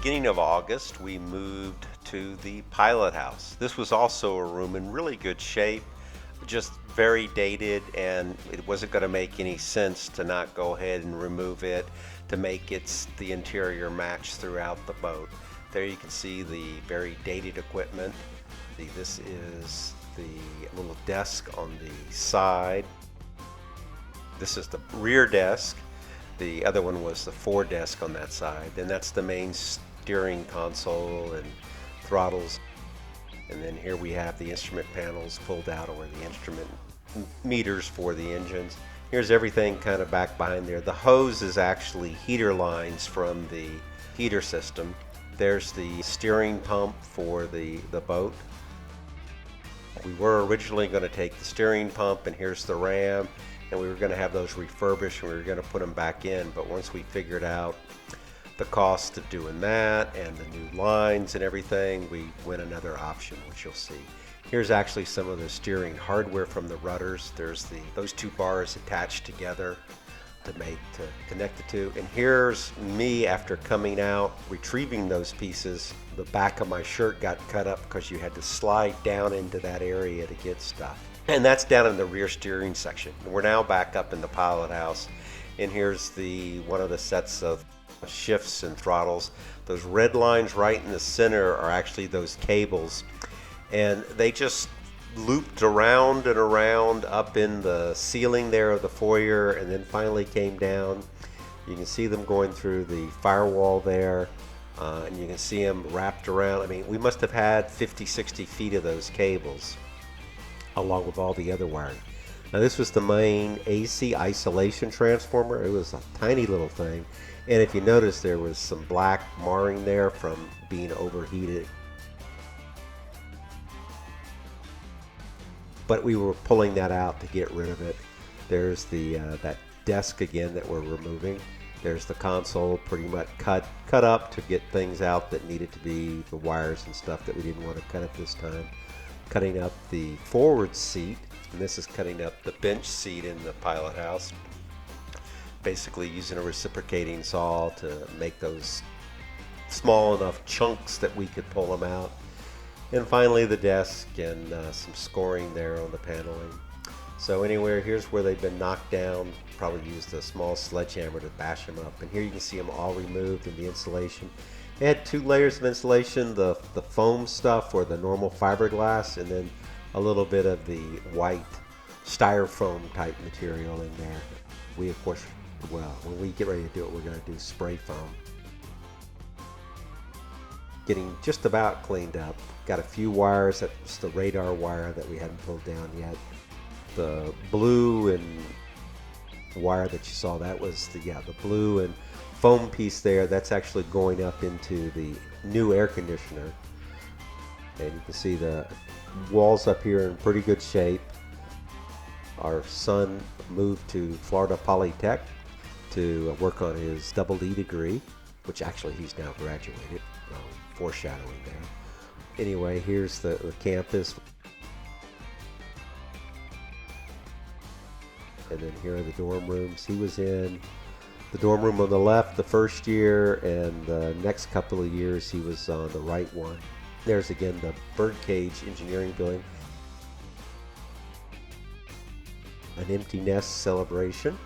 beginning of August, we moved to the pilot house. This was also a room in really good shape, just very dated, and it wasn't going to make any sense to not go ahead and remove it to make the interior match throughout the boat. There you can see the very dated equipment. This is the little desk on the side. This is the rear desk. The other one was the fore desk on that side. Then that's the main steering console and throttles. And then here we have the instrument panels pulled out, or the instrument meters for the engines. Here's everything kind of back behind there. The hose is actually heater lines from the heater system. There's the steering pump for the boat. We were originally going to take the steering pump, and here's the ram, and we were going to have those refurbished and we were going to put them back in. But once we figured out the cost of doing that and the new lines and everything, we went another option, which you'll see. Here's actually some of the steering hardware from the rudders. There's those two bars attached together to connect the two. And here's me after coming out, retrieving those pieces. The back of my shirt got cut up because you had to slide down into that area to get stuff. And that's down in the rear steering section. We're now back up in the pilot house, and here's one of the sets of shifts and throttles. Those red lines right in the center are actually those cables, and they just looped around and around up in the ceiling there of the foyer, and then finally came down. You can see them going through the firewall there, and you can see them wrapped around. I mean, we must have had 50-60 feet of those cables along with all the other wiring. Now this was the main AC isolation transformer. It was a tiny little thing, and if you notice, there was some black marring there from being overheated. But we were pulling that out to get rid of it. There's that desk again that we're removing. There's the console pretty much cut up to get things out that needed to be, the wires and stuff that we didn't want to cut at this time. Cutting up the forward seat, and this is cutting up the bench seat in the pilot house. Basically using a reciprocating saw to make those small enough chunks that we could pull them out. And finally the desk and some scoring there on the paneling. So anyway, here's where they've been knocked down. Probably used a small sledgehammer to bash them up. And here you can see them all removed in the insulation. It had two layers of insulation, the foam stuff or the normal fiberglass, and then a little bit of the white styrofoam type material in there. We, of course, well, when we get ready to do it, we're going to do spray foam. Getting just about cleaned up. Got a few wires. That's the radar wire that we hadn't pulled down yet. The blue and wire that you saw, that was the blue and foam piece there. That's actually going up into the new air conditioner. And you can see the walls up here in pretty good shape. Our son moved to Florida Polytech to work on his double-E degree, which actually he's now graduated. Foreshadowing there. Anyway, here's the campus. And then here are the dorm rooms. He was in the dorm room on the left the first year, and the next couple of years he was on the right one. There's again the birdcage engineering building. An empty nest celebration.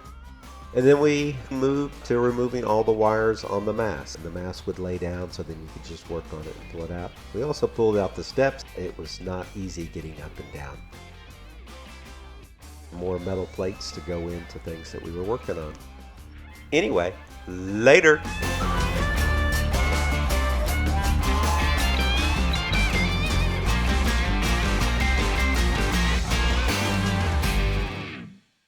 And then we moved to removing all the wires on the mast. The mast would lay down, so then you could just work on it and pull it out. We also pulled out the steps. It was not easy getting up and down. More metal plates to go into things that we were working on. Anyway, later.